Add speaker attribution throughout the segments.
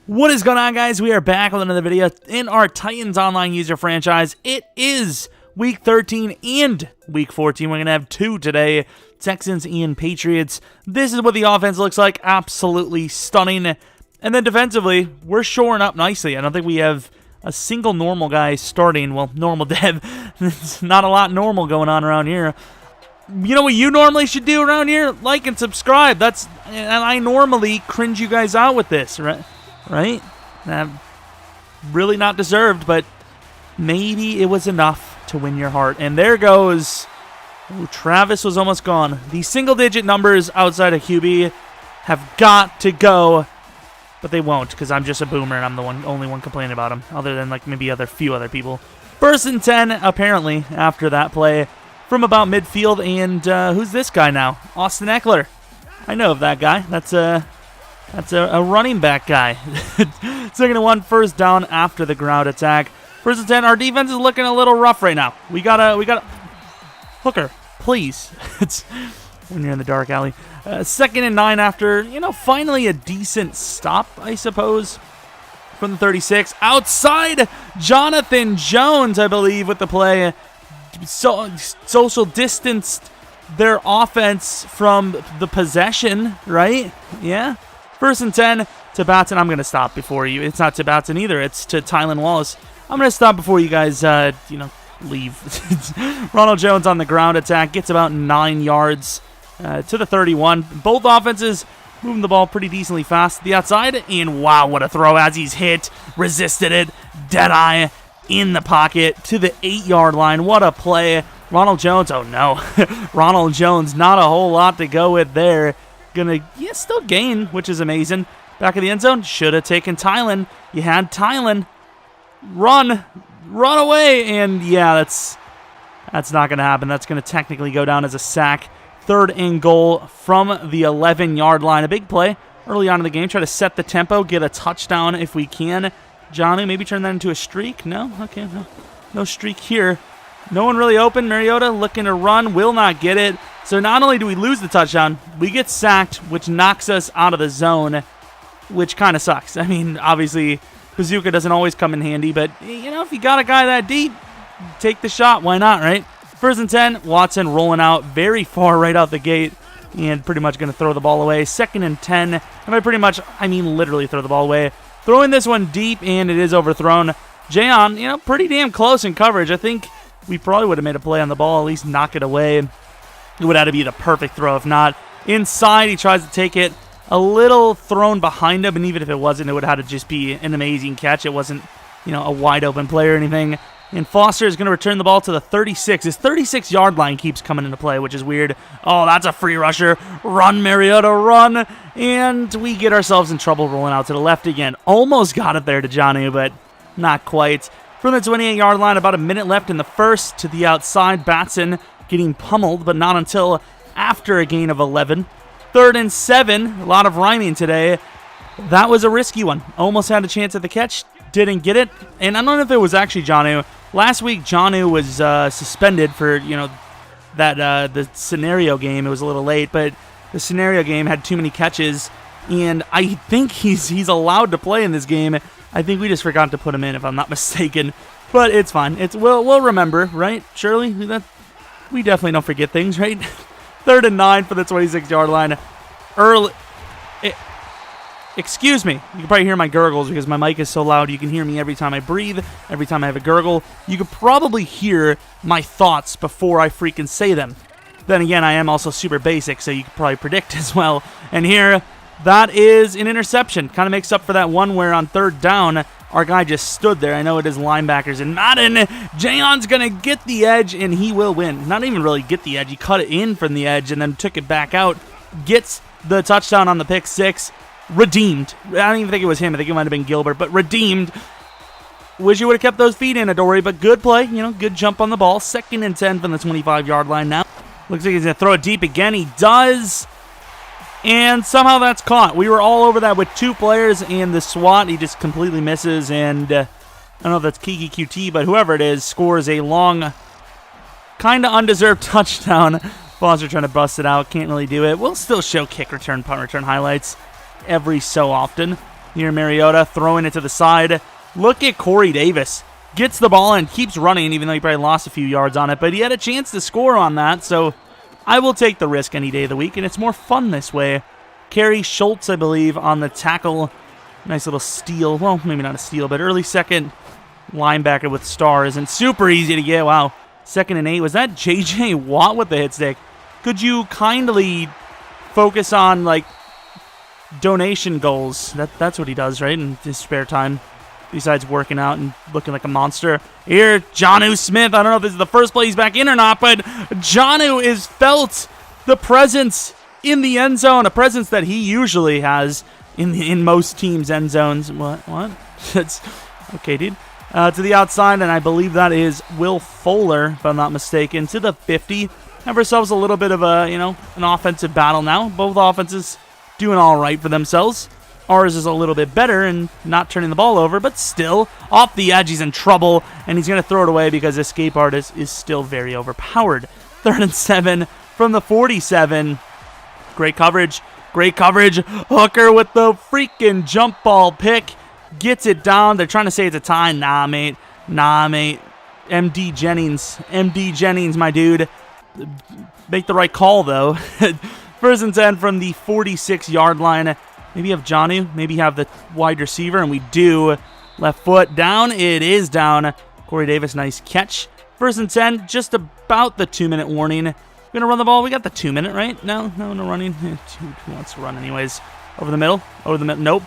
Speaker 1: What is going on, guys? We are back with another video in our Titans Online user franchise. It is Week 13 and Week 14. We're going to have two today, Texans and Patriots. This is what the offense looks like. Absolutely stunning. And then defensively, we're shoring up nicely. I don't think we have a single normal guy starting. Well, normal dev. There's not a lot normal going on around here. You know what you normally should do around here? Like and subscribe. And I normally cringe you guys out with this, right? Right? Really not deserved, but maybe it was enough to win your heart. And there goes. Ooh, Travis was almost gone. The single-digit numbers outside of QB have got to go, but they won't because I'm just a boomer and I'm the only one complaining about them, other than like maybe few other people. 1st and 10, apparently, after that play from about midfield. And who's this guy now? Austin Eckler. I know of that guy. That's a running back guy. 2nd and 1, first down after the ground attack. 1st and 10. Our defense is looking a little rough right now. We gotta Hooker, please. It's when you're in the dark alley. 2nd and 9 after, finally a decent stop, I suppose, from the 36. Outside, Jonathan Jones, I believe, with the play. Social distanced their offense from the possession, right? Yeah. 1st and 10 to Batson. I'm going to stop before you. It's not to Batson either. It's to Tylan Wallace. I'm going to stop before you guys, leave. Ronald Jones on the ground attack. Gets about 9 yards to the 31. Both offenses moving the ball pretty decently fast to the outside. And wow, what a throw as he's hit. Resisted it. Deadeye in the pocket to the 8-yard line. What a play. Ronald Jones. Oh, no. Ronald Jones. Not a whole lot to go with there. Gonna still gain, which is amazing. Back of the end zone, should have taken Tylan. You had Tylan. Run away, and yeah, that's not gonna happen. That's gonna technically go down as a sack. 3rd and goal from the 11-yard line. A big play early on in the game. Try to set the tempo, get a touchdown if we can. Johnny, maybe turn that into a streak. No, okay, no streak here. No one really open. Mariota looking to run, will not get it. So not only do we lose the touchdown, we get sacked, which knocks us out of the zone, which kind of sucks. I mean, obviously, Bazooka doesn't always come in handy, but, if you got a guy that deep, take the shot. Why not, right? 1st and 10, Watson rolling out very far right out the gate and pretty much going to throw the ball away. 2nd and 10, and by pretty much, I mean literally throw the ball away. Throwing this one deep, and it is overthrown. Jayon, pretty damn close in coverage. I think we probably would have made a play on the ball, at least knock it away. It would have to be the perfect throw. If not, inside, he tries to take it a little thrown behind him, and even if it wasn't, it would have had to just be an amazing catch. It wasn't, a wide open play or anything. And Foster is going to return the ball to the 36. His 36-yard line keeps coming into play, which is weird. Oh, that's a free rusher. Run, Mariota, run. And we get ourselves in trouble rolling out to the left again. Almost got it there to Johnny, but not quite. From the 28-yard line, about a minute left in the first, to the outside. Batson getting pummeled, but not until after a gain of 11. 3rd and 7, a lot of rhyming today. That was a risky one. Almost had a chance at the catch, didn't get it. And I don't know if it was actually Jonnu. Last week, Jonnu was suspended for, the scenario game. It was a little late, but the scenario game had too many catches, and I think he's allowed to play in this game. I think we just forgot to put him in, if I'm not mistaken. But it's fine. We'll remember, right? Surely? We definitely don't forget things, right? 3rd and 9 for the 26-yard line. Excuse me. You can probably hear my gurgles because my mic is so loud. You can hear me every time I breathe, every time I have a gurgle. You could probably hear my thoughts before I freaking say them. Then again, I am also super basic, so you could probably predict as well. And here, that is an interception. Kind of makes up for that one where on 3rd down, our guy just stood there. I know it is linebackers in Madden. Jayon's going to get the edge, and he will win. Not even really get the edge. He cut it in from the edge and then took it back out. Gets the touchdown on the pick 6. Redeemed. I don't even think it was him. I think it might have been Gilbert, but redeemed. Wish you would have kept those feet in, Adoree, but good play. Good jump on the ball. 2nd and 10 from the 25-yard line now. Looks like he's going to throw it deep again. He does. And somehow that's caught. We were all over that with 2 players, and the SWAT, he just completely misses. And I don't know if that's Kiki QT, but whoever it is scores a long, kind of undeserved touchdown. Foster trying to bust it out. Can't really do it. We'll still show kick return, punt return highlights every so often. Here, Mariota throwing it to the side. Look at Corey Davis. Gets the ball and keeps running, even though he probably lost a few yards on it. But he had a chance to score on that, so I will take the risk any day of the week, and it's more fun this way. Kerry Schultz, I believe, on the tackle. Nice little steal. Well, maybe not a steal, but early second linebacker with stars, and super easy to get. Wow. 2nd and 8. Was that J.J. Watt with the hit stick? Could you kindly focus on, like, donation goals? That's what he does, right, in his spare time, besides working out and looking like a monster. Here, Jonnu Smith. I don't know if this is the first play he's back in or not, but Jonnu is felt the presence in the end zone, a presence that he usually has in most teams' end zones. What? That's okay, dude. To the outside, and I believe that is Will Fuller, if I'm not mistaken, to the 50. Have ourselves a little bit of a, an offensive battle now. Both offenses doing all right for themselves. Ours is a little bit better and not turning the ball over, but still off the edge. He's in trouble, and he's going to throw it away because escape artist is still very overpowered. 3rd and 7 from the 47. Great coverage. Hooker with the freaking jump ball pick. Gets it down. They're trying to say it's a tie. Nah, mate. MD Jennings, my dude. Make the right call, though. 1st and 10 from the 46-yard line. Maybe have Jonnu. Maybe have the wide receiver, and we do. Left foot down. It is down. Corey Davis, nice catch. 1st and 10, just about the 2-minute warning. We're going to run the ball. We got the 2-minute, right? No running. Who wants to run anyways? Over the middle. Nope.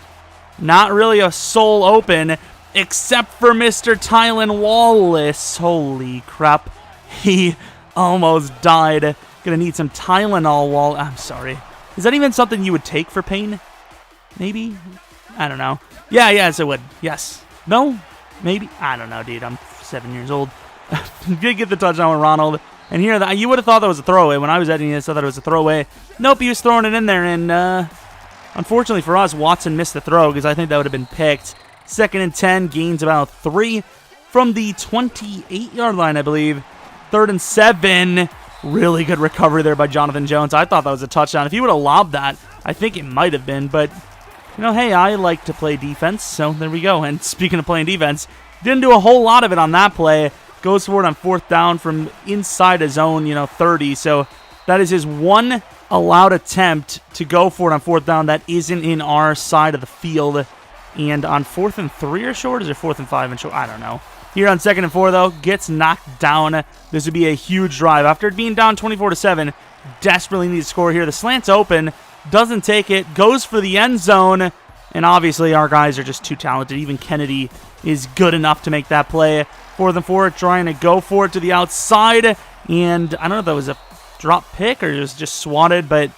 Speaker 1: Not really a soul open, except for Mr. Tylan Wallace. Holy crap. He almost died. Gonna need some Tylenol. I'm sorry. Is that even something you would take for pain? Maybe? I don't know. Yeah, yes, it would. Yes. No? Maybe? I don't know, dude. I'm 7 years old. Did get the touchdown with Ronald. And here, you would have thought that was a throwaway. When I was editing this, I thought it was a throwaway. Nope, he was throwing it in there, and unfortunately for us, Watson missed the throw because I think that would have been picked. 2nd and 10, gains about 3 from the 28-yard line, I believe. 3rd and 7. Really good recovery there by Jonathan Jones. I thought that was a touchdown. If he would have lobbed that, I think it might have been. But, hey, I like to play defense, so there we go. And speaking of playing defense, didn't do a whole lot of it on that play. Goes for it on 4th down from inside his own, 30. So that is his one allowed attempt to go for it on 4th down that isn't in our side of the field. And on 4th and 3 or short? Is it 4th and 5 and short? I don't know. Here on 2nd and 4, though, gets knocked down. This would be a huge drive. After being down 24-7, desperately needs to score here. The slant's open, doesn't take it, goes for the end zone, and obviously our guys are just too talented. Even Kennedy is good enough to make that play. 4th and 4, trying to go for it to the outside, and I don't know if that was a drop pick or it was just swatted, but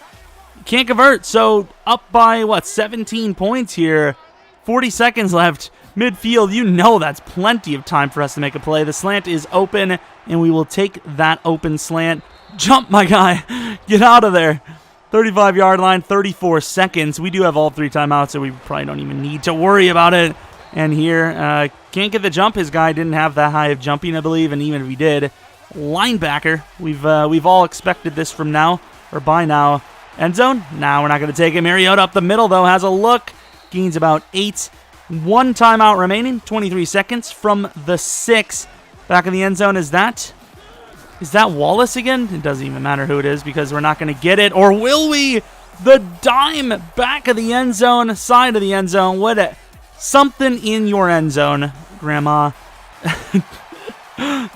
Speaker 1: can't convert. So up by, 17 points here. 40 seconds left. Midfield, that's plenty of time for us to make a play. The slant is open, and we will take that open slant. Jump, my guy. Get out of there. 35-yard line, 34 seconds. We do have all 3 timeouts, so we probably don't even need to worry about it. And here, can't get the jump. His guy didn't have that high of jumping, I believe, and even if he did, linebacker. We've all expected this from now, or by now. End zone? Nah, we're not going to take it. Mariota up the middle, though, has a look. Gains about 8. 1 timeout remaining, 23 seconds from the 6. Back in the end zone, is that Wallace again? It doesn't even matter who it is because we're not going to get it. Or will we? The dime back of the end zone, side of the end zone. Something in your end zone, Grandma.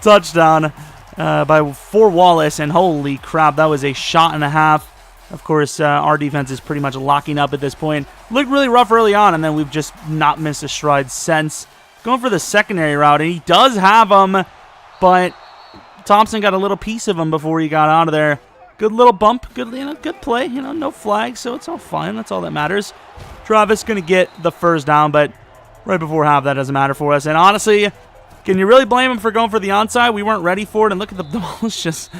Speaker 1: Touchdown for Wallace, and holy crap, that was a shot and a half. Of course, our defense is pretty much locking up at this point. Looked really rough early on, and then we've just not missed a stride since. Going for the secondary route, and he does have him, but Thompson got a little piece of him before he got out of there. Good little bump, good play. No flag, so it's all fine. That's all that matters. Travis going to get the first down, but right before half, that doesn't matter for us. And honestly, can you really blame him for going for the onside? We weren't ready for it, and look at the ball. It's just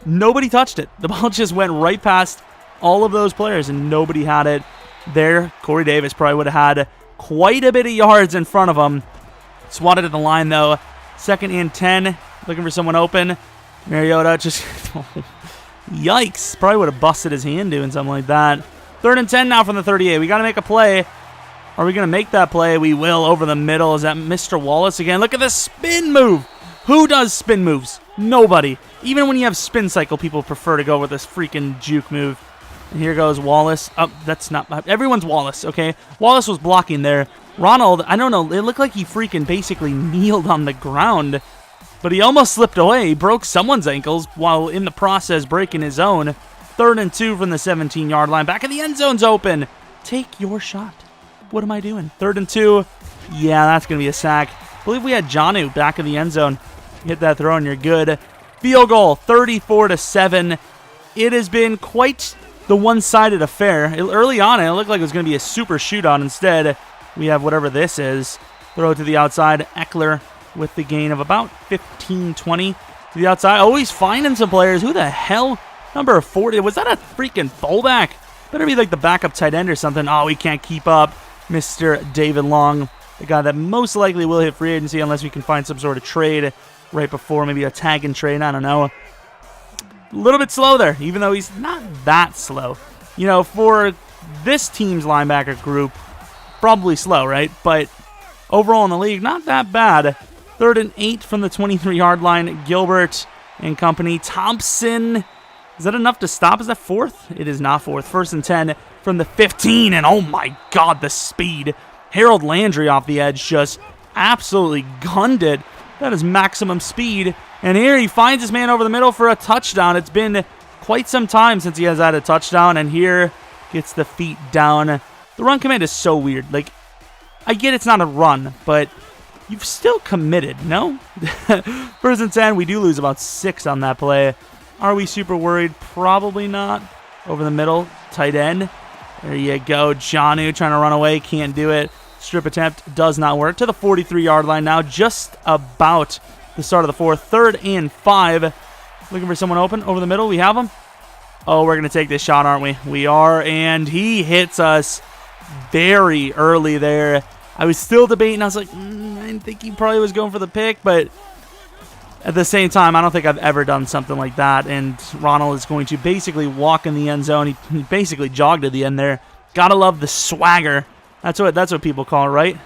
Speaker 1: nobody touched it. The ball just went right past all of those players, and nobody had it there. Corey Davis probably would have had quite a bit of yards in front of him. Swatted at the line, though. 2nd and 10. Looking for someone open. Mariota just... Yikes. Probably would have busted his hand doing something like that. 3rd and 10 now from the 38. We got to make a play. Are we going to make that play? We will over the middle. Is that Mr. Wallace again? Look at the spin move. Who does spin moves? Nobody. Even when you have spin cycle, people prefer to go with this freaking juke move. And here goes Wallace. Oh, that's not... Everyone's Wallace, okay? Wallace was blocking there. Ronald, I don't know. It looked like he freaking basically kneeled on the ground. But he almost slipped away. He broke someone's ankles while in the process breaking his own. 3rd and 2 from the 17-yard line. Back of the end zone's open. Take your shot. What am I doing? 3rd and 2. Yeah, that's going to be a sack. I believe we had Jonnu back of the end zone. Hit that throw and you're good. Field goal, 34-7. It has been quite the one-sided affair. Early on, it looked like it was going to be a super shootout. Instead, we have whatever this is. Throw to the outside. Eckler with the gain of about 15-20 to the outside. Oh, he's finding some players. Who the hell? Number 40. Was that a freaking fullback? Better be like the backup tight end or something. Oh, he can't keep up. Mr. David Long, the guy that most likely will hit free agency unless we can find some sort of trade right before, maybe a tag and trade. I don't know. A little bit slow there, even though he's not that slow. You know, for this team's linebacker group, probably slow, right? But overall in the league, not that bad. 3rd and 8 from the 23-yard line. Gilbert and company. Thompson. Is that enough to stop? Is that 4th? It is not 4th. 1st and 10 from the 15. And oh my God, the speed. Harold Landry off the edge just absolutely gunned it. That is maximum speed. And here he finds his man over the middle for a touchdown. It's been quite some time since he has had a touchdown. And here gets the feet down. The run command is so weird. Like, I get it's not a run, but you've still committed, no? 1st and 10. We do lose about 6 on that play. Are we super worried? Probably not. Over the middle, tight end. There you go. Jonnu trying to run away. Can't do it. Strip attempt does not work. To the 43-yard line now. Just about the start of the 4th. 3rd and 5. Looking for someone open. Over the middle. We have him. Oh, we're going to take this shot, aren't we? We are. And he hits us very early there. I was still debating. I was like, I didn't think he probably was going for the pick. But at the same time, I don't think I've ever done something like that. And Ronald is going to basically walk in the end zone. He basically jogged to the end there. Gotta love the swagger. That's what people call it, right?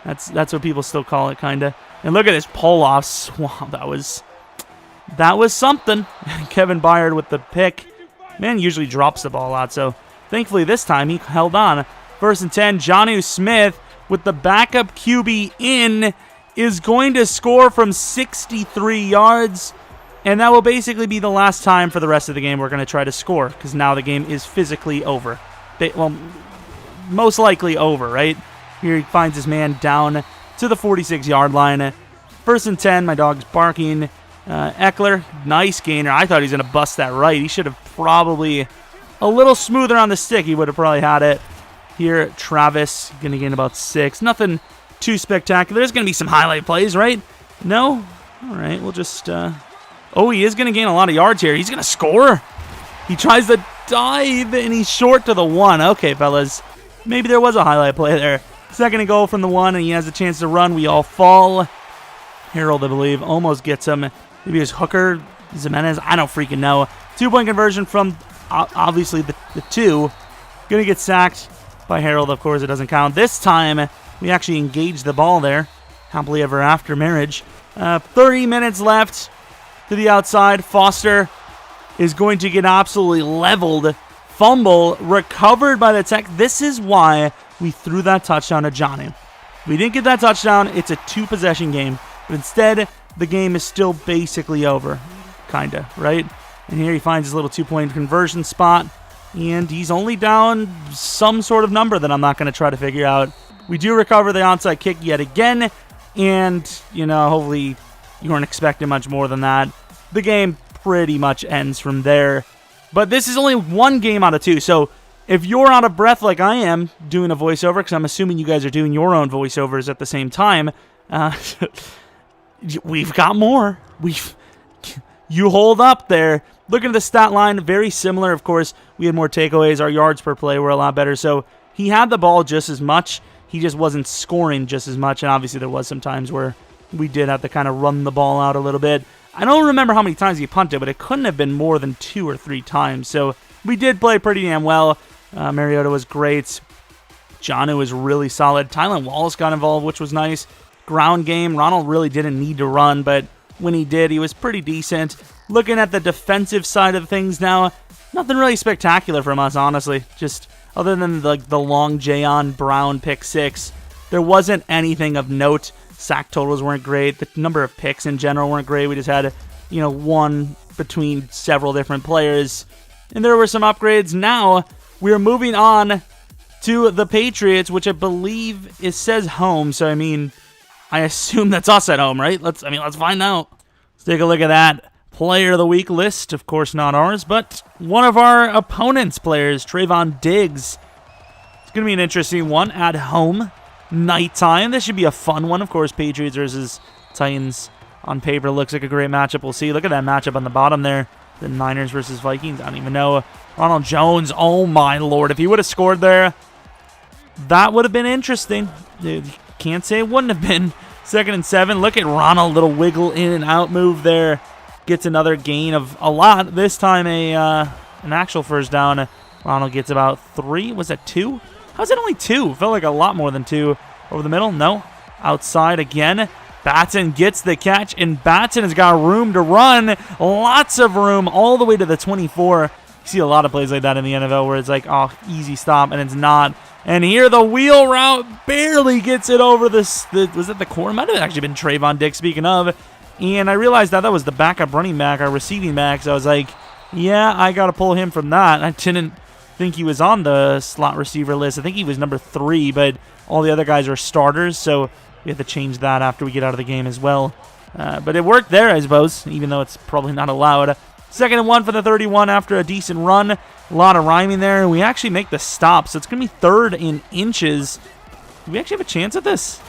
Speaker 1: That's what people still call it, kinda. And look at his pull-offs. Wow, that was something. Kevin Byard with the pick. Man usually drops the ball a lot, so thankfully this time he held on. 1st and 10. Jonnu Smith with the backup QB in is going to score from 63 yards, and that will basically be the last time for the rest of the game we're going to try to score, because now the game is physically over. Well, most likely over, right? Here he finds his man down to the 46-yard line. 1st and 10, my dog's barking. Eckler, nice gainer. I thought he was going to bust that right. He should have probably a little smoother on the stick. He would have probably had it. Here, Travis, going to gain about 6. Nothing too spectacular. There's going to be some highlight plays, right? No? All right, we'll just... Oh, he is going to gain a lot of yards here. He's going to score. He tries to dive, and he's short to the 1. Okay, fellas. Maybe there was a highlight play there. 2nd and goal from the 1, and he has a chance to run. We all fall. Harold, I believe, almost gets him. Maybe it was Hooker, Jimenez. I don't freaking know. 2-point conversion from, obviously, the 2. Going to get sacked by Harold. Of course, it doesn't count. This time, we actually engaged the ball there. Happily ever after marriage. 30 minutes left to the outside. Foster is going to get absolutely leveled. Fumble recovered by the Tech. This is why we threw that touchdown to Jonnu. We didn't get that touchdown. It's a 2-possession game. But instead, the game is still basically over. Kinda, right? And here he finds his little 2-point conversion spot. And he's only down some sort of number that I'm not going to try to figure out. We do recover the onside kick yet again. And, you know, hopefully you weren't expecting much more than that. The game pretty much ends from there. But this is only 1 game out of 2. So if you're out of breath like I am doing a voiceover, because I'm assuming you guys are doing your own voiceovers at the same time, we've got more. You hold up there. Look at the stat line. Very similar, of course. We had more takeaways. Our yards per play were a lot better. So he had the ball just as much. He just wasn't scoring just as much. And obviously there was some times where we did have to kind of run the ball out a little bit. I don't remember how many times he punted, but it couldn't have been more than 2 or 3 times. So we did play pretty damn well. Mariota was great. Jonnu is really solid. Tylan Wallace got involved, which was nice. Ground game, Ronald really didn't need to run, but when he did, he was pretty decent. Looking at the defensive side of things now, nothing really spectacular from us, honestly. Just other than the long Jayon Brown pick 6, there wasn't anything of note. Sack totals weren't great. The number of picks in general weren't great. We just had, one between several different players. And there were some upgrades. Now, we're moving on to the Patriots, which I believe it says home. So, I assume that's us at home, right? Let's find out. Let's take a look at that Player of the Week list. Of course, not ours, but one of our opponent's players, Trayvon Diggs. It's going to be an interesting one at home. Nighttime. This should be a fun one. Of course, Patriots versus Titans on paper looks like a great matchup. We'll see. Look at that matchup on the bottom there. The Niners versus Vikings. I don't even know. Ronald Jones. Oh, my Lord. If he would have scored there, that would have been interesting. Dude, can't say it wouldn't have been. 2nd and 7. Look at Ronald. Little wiggle in and out move there. Gets another gain of a lot. This time an actual first down. Ronald gets about 3. Was that 2? How's it only 2? Felt like a lot more than 2. Over the middle? No. Outside again. Batson gets the catch, and Batson has got room to run. Lots of room all the way to the 24. You see a lot of plays like that in the NFL where it's like, oh, easy stop, and it's not. And here the wheel route barely gets it over was it the corner? Might have actually been Trayvon Diggs, speaking of. And I realized that was the backup running back, our receiving back. So I was like, yeah, I got to pull him from that. I didn't think he was on the slot receiver list. I think he was number 3, but all the other guys are starters. So we have to change that after we get out of the game as well. But it worked there, I suppose, even though it's probably not allowed. 2nd and 1 for the 31 after a decent run. A lot of rhyming there. We actually make the stop, so it's going to be 3rd in inches. Do we actually have a chance at this?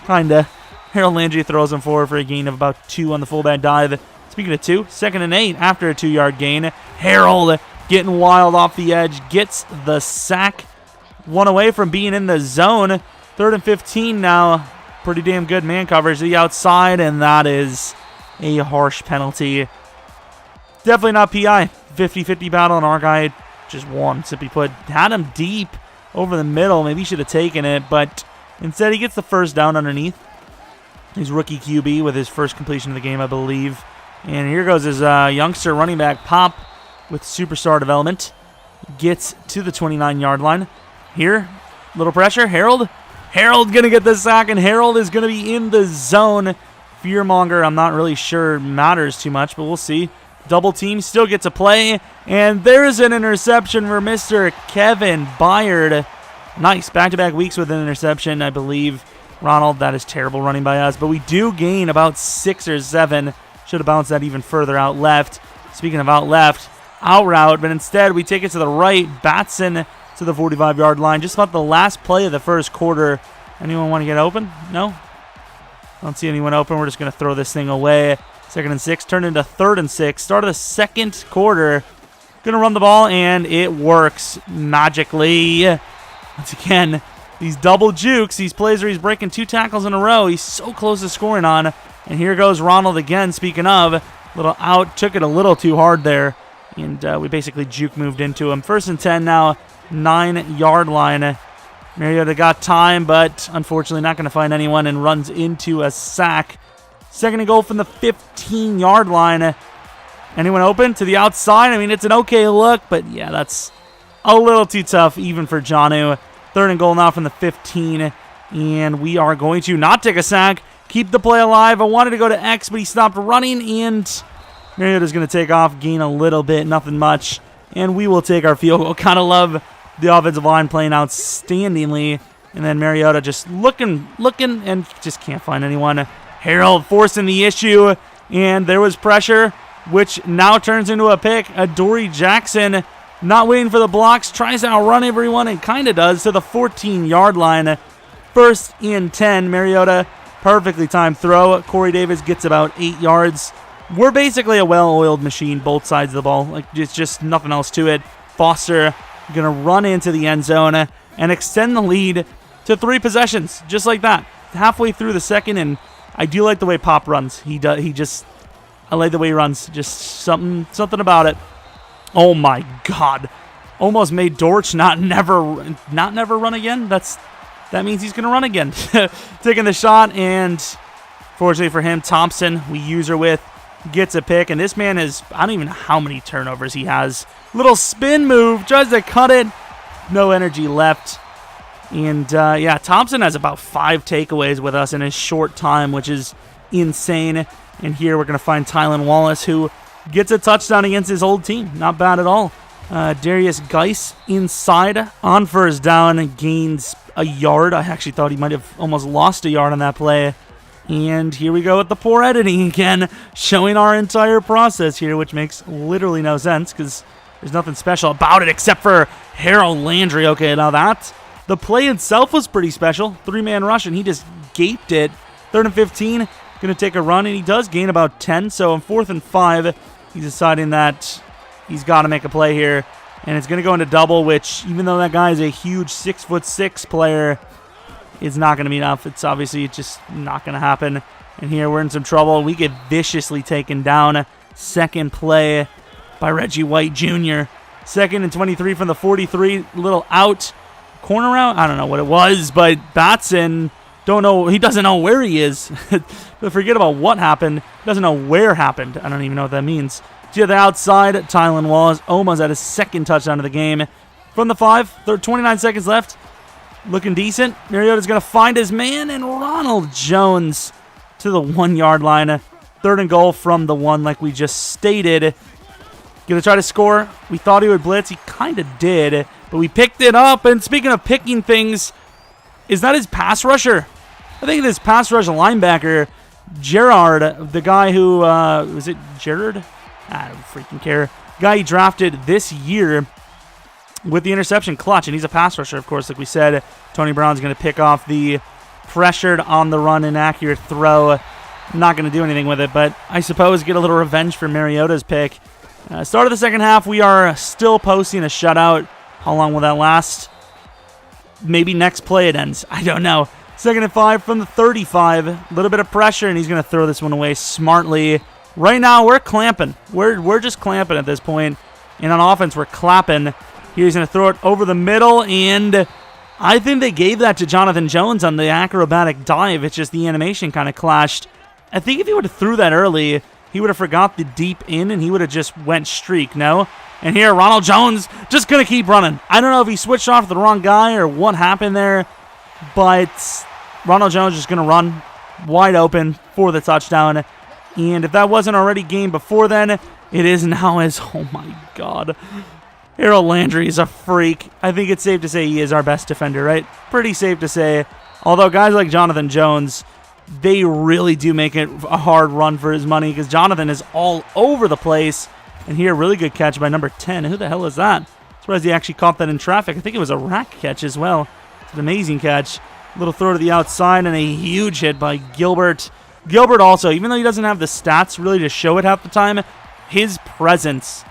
Speaker 1: Kinda. Harold Landry throws him forward for a gain of about 2 on the fullback dive. Speaking of 2, 2nd and 8 after a 2-yard gain. Harold getting wild off the edge. Gets the sack. 1 away from being in the zone. 3rd and 15 now. Pretty damn good man coverage to the outside, and that is a harsh penalty. Definitely not PI. 50-50 battle, and our guy just won. Simply put, had him deep over the middle. Maybe he should have taken it, but instead he gets the first down underneath. He's rookie QB with his first completion of the game, I believe. And here goes his youngster running back, Pop, with superstar development. Gets to the 29-yard line. Here, little pressure. Harold going to get the sack, and Harold is going to be in the zone. Fearmonger, I'm not really sure matters too much, but we'll see. Double team, still gets a play, and there's an interception for Mr. Kevin Byard. Nice, back-to-back weeks with an interception, I believe. Ronald, that is terrible running by us, but we do gain about 6 or 7. Should have bounced that even further out left. Speaking of out left, out route, but instead we take it to the right. Batson to the 45-yard line. Just about the last play of the first quarter. Anyone want to get open? No? Don't see anyone open. We're just going to throw this thing away. 2nd and 6, turned into 3rd and 6. Start of the second quarter. Going to run the ball, and it works magically. Once again, these double jukes, these plays where he's breaking 2 tackles in a row, he's so close to scoring on. And here goes Ronald again, speaking of. Little out, took it a little too hard there. And we basically juke moved into him. 1st and 10 now, 9-yard line. Mariota got time, but unfortunately not going to find anyone and runs into a sack. 2nd and goal from the 15-yard line. Anyone open to the outside? It's an okay look, but yeah, that's a little too tough even for Jonnu. 3rd and goal now from the 15, and we are going to not take a sack, keep the play alive. I wanted to go to X, but he stopped running, and Mariota's going to take off, gain a little bit, nothing much, and we will take our field goal. Kind of love the offensive line playing outstandingly, and then Mariota just looking, and just can't find anyone. Harold forcing the issue, and there was pressure, which now turns into a pick. Adoree Jackson not waiting for the blocks, tries to outrun everyone, and kind of does, to the 14-yard line. 1st and 10, Mariota, perfectly timed throw. Corey Davis gets about 8 yards. We're basically a well-oiled machine, both sides of the ball. It's just nothing else to it. Foster going to run into the end zone and extend the lead to 3 possessions, just like that. Halfway through the second, and I do like the way Pop runs. I like the way he runs. Just something about it. Oh my God. almost made Dortch not never run again. That means he's going to run again. Taking the shot, and fortunately for him, Thompson, we user with, gets a pick. And this man has, I don't even know how many turnovers he has. Little spin move, tries to cut it. No energy left. And, yeah, Thompson has about 5 takeaways with us in his short time, which is insane. And here we're going to find Tylan Wallace, who gets a touchdown against his old team. Not bad at all. Darius Geis inside on first down, gains a yard. I actually thought he might have almost lost a yard on that play. And here we go with the poor editing again, showing our entire process here, which makes literally no sense because there's nothing special about it except for Harold Landry. Okay, now the play itself was pretty special. 3-man rush, and he just gaped it. 3rd and 15, going to take a run, and he does gain about 10. So on 4th and 5, he's deciding that he's got to make a play here. And it's going to go into double, which, even though that guy is a huge 6'6" player, is not going to be enough. It's obviously just not going to happen. And here we're in some trouble. We get viciously taken down. Second play by Reggie White Jr. 2nd and 23 from the 43. Little out. Corner out? I don't know what it was, but Batson, don't know. He doesn't know where he is. But forget about what happened. He doesn't know where happened. I don't even know what that means. To the outside, Tylan Wallace almost at his 2nd touchdown of the game. From the 5, 29 seconds left. Looking decent. Mariota's going to find his man, and Ronald Jones to the 1-yard line. 3rd and goal from the 1, like we just stated. Going to try to score. We thought he would blitz. He kind of did, but we picked it up. And speaking of picking things, is that his pass rusher? I think this pass rush linebacker, Gerard, the guy who, was it Gerard? I don't freaking care. Guy he drafted this year with the interception clutch, and he's a pass rusher, of course, like we said. Tony Brown's going to pick off the pressured on the run inaccurate throw. Not going to do anything with it, but I suppose get a little revenge for Mariota's pick. Start of the second half, we are still posting a shutout. How long will that last? Maybe next play it ends. I don't know. 2nd and 5 from the 35. A little bit of pressure, and he's going to throw this one away smartly. Right now, we're clamping. We're just clamping at this point. And on offense, we're clapping. Here he's going to throw it over the middle, and I think they gave that to Jonathan Jones on the acrobatic dive. It's just the animation kind of clashed. I think if he would have threw that early, he would have forgot the deep in, and he would have just went streak, no? And here, Ronald Jones just going to keep running. I don't know if he switched off the wrong guy or what happened there, but Ronald Jones just going to run wide open for the touchdown. And if that wasn't already game before then, it is now as, oh my God. Harold Landry is a freak. I think it's safe to say he is our best defender, right? Pretty safe to say. Although guys like Jonathan Jones, they really do make it a hard run for his money because Jonathan is all over the place. And here, really good catch by number 10. Who the hell is that? Surprised he actually caught that in traffic. I think it was a rack catch as well. It's an amazing catch. Little throw to the outside and a huge hit by Gilbert. Gilbert also, even though he doesn't have the stats really to show it half the time, his presence,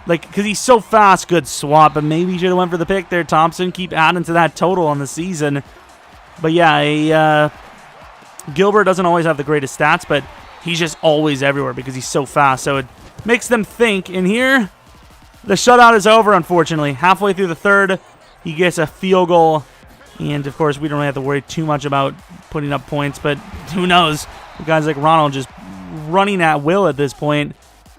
Speaker 1: like, because he's so fast, good swap, but maybe he should have went for the pick there, Thompson. Keep adding to that total on the season. But yeah, Gilbert doesn't always have the greatest stats, but he's just always everywhere because he's so fast. So it makes them think. And here, the shutout is over, unfortunately. Halfway through the 3rd, he gets a field goal. And, of course, we don't really have to worry too much about putting up points, but who knows? Guys like Ronald just running at will at this point.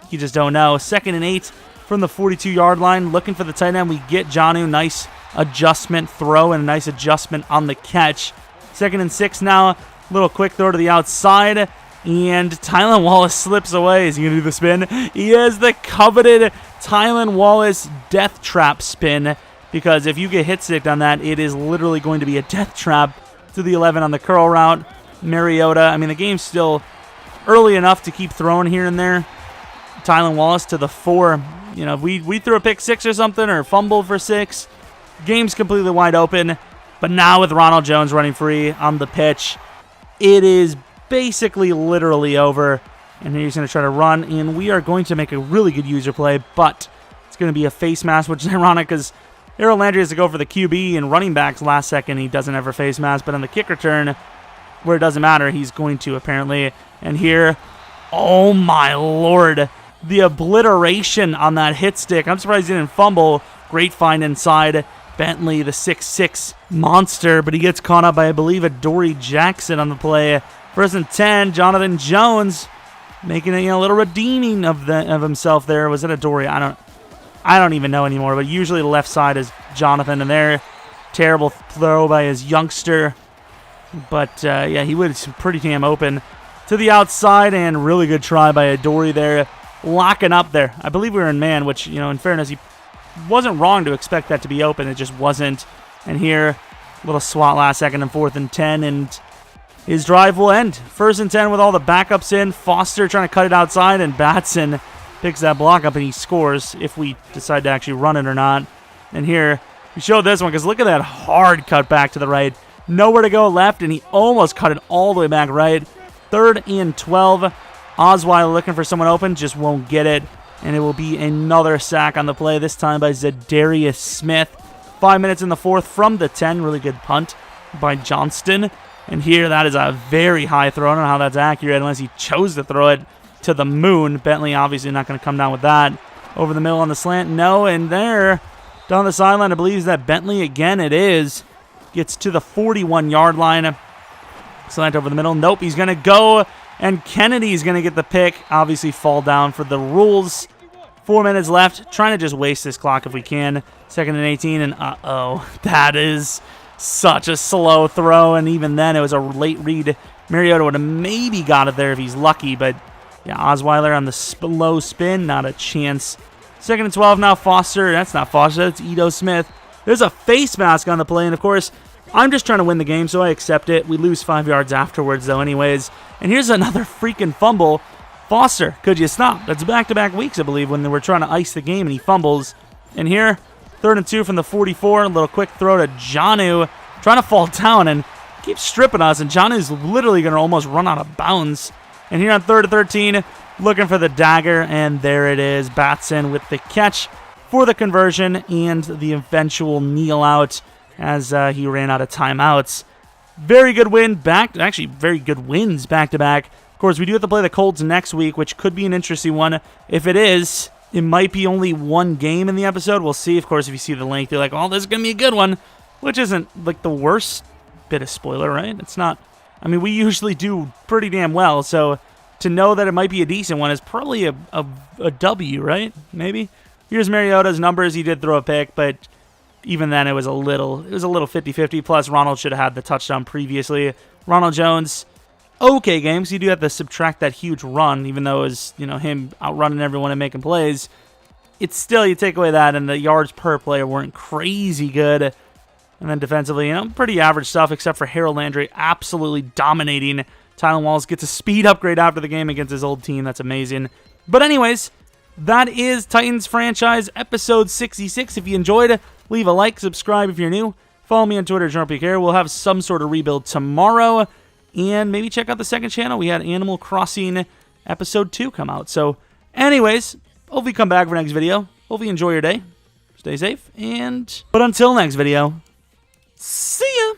Speaker 1: You just don't know. 2nd and 8 from the 42-yard line. Looking for the tight end. We get Jonnu. Nice adjustment throw and a nice adjustment on the catch. 2nd and 6 now. Little quick throw to the outside. And Tylan Wallace slips away. Is he going to do the spin? He has the coveted Tylan Wallace death trap spin. Because if you get hit sticked on that, it is literally going to be a death trap to the 11 on the curl route. Mariota, I mean, the game's still early enough to keep throwing here and there. Tylan Wallace to the 4. You know, if we threw a pick 6 or something or fumble for 6, game's completely wide open. But now with Ronald Jones running free on the pitch, it is basically literally over. And he's going to try to run, and we are going to make a really good user play, but it's going to be a face mask, which is ironic because Harold Landry has to go for the QB and running backs last second. He doesn't ever face mask, but on the kick return, where it doesn't matter, he's going to apparently. And here, oh my Lord, the obliteration on that hit stick. I'm surprised he didn't fumble. Great find inside. Bentley, the 6'6 monster, but he gets caught up by, I believe, Adoree Jackson on the play. 1st and 10, Jonathan Jones making it, a little redeeming of himself there. Was it Adoree? I don't even know anymore, but usually the left side is Jonathan, and there, terrible throw by his youngster. But, yeah, he was pretty damn open to the outside, and really good try by Adoree there, locking up there. I believe we were in man, which, in fairness, he wasn't wrong to expect that to be open. It just wasn't. And here, a little swat last second and 4th and 10, and his drive will end. 1st and 10 with all the backups in. Foster trying to cut it outside, and Batson picks that block up, and he scores if we decide to actually run it or not. And here, we showed this one, because look at that hard cut back to the right. Nowhere to go left, and he almost cut it all the way back right. 3rd and 12. Osweiler looking for someone open, just won't get it. And it will be another sack on the play, this time by Zadarius Smith. 5 minutes in the 4th from the 10. Really good punt by Johnston. And here, that is a very high throw. I don't know how that's accurate unless he chose to throw it to the moon. Bentley obviously not going to come down with that. Over the middle on the slant, no. And there, down the sideline, I believe is that Bentley again. It is. Gets to the 41-yard line. Slant over the middle. Nope, he's going to go. And Kennedy's going to get the pick. Obviously fall down for the rules. 4 minutes left. Trying to just waste this clock if we can. 2nd and 18. And uh-oh. That is such a slow throw. And even then, it was a late read. Mariota would have maybe got it there if he's lucky. But, yeah, Osweiler on the low spin. Not a chance. 2nd and 12 now. Foster. That's not Foster. That's Ito Smith. There's a face mask on the play. And, of course, I'm just trying to win the game, so I accept it. We lose 5 yards afterwards, though, anyways. And here's another freaking fumble. Foster, could you stop? That's back-to-back weeks, I believe, when they were trying to ice the game, and he fumbles. And here, 3rd and 2 from the 44. A little quick throw to Jonnu, trying to fall down and keep stripping us. And Jonnu's literally going to almost run out of bounds. And here on 3rd and 13, looking for the dagger, and there it is. Batson with the catch for the conversion and the eventual kneel out as he ran out of timeouts. Very good win actually very good wins back-to-back. Of course, we do have to play the Colts next week, which could be an interesting one. If it is, it might be only one game in the episode. We'll see. Of course, if you see the length, you're like, oh, this is going to be a good one, which isn't like the worst bit of spoiler, right? It's not. I mean, we usually do pretty damn well, so to know that it might be a decent one is probably a W, right? Maybe. Here's Mariota's numbers. He did throw a pick, but even then, it was a little 50-50. Plus, Ronald should have had the touchdown previously. Ronald Jones, okay game. So you do have to subtract that huge run, even though it was, him outrunning everyone and making plays. It's still, you take away that, and the yards per player weren't crazy good. And then defensively, pretty average stuff, except for Harold Landry absolutely dominating. Tylan Wallace gets a speed upgrade after the game against his old team. That's amazing. But anyways, that is Titans Franchise episode 66. If you enjoyed it, leave a like, subscribe if you're new. Follow me on Twitter, Jeromepkr. We'll have some sort of rebuild tomorrow. And maybe check out the second channel. We had Animal Crossing episode 2 come out. So, anyways, hopefully you come back for next video. Hopefully you enjoy your day. Stay safe. But until next video, see ya!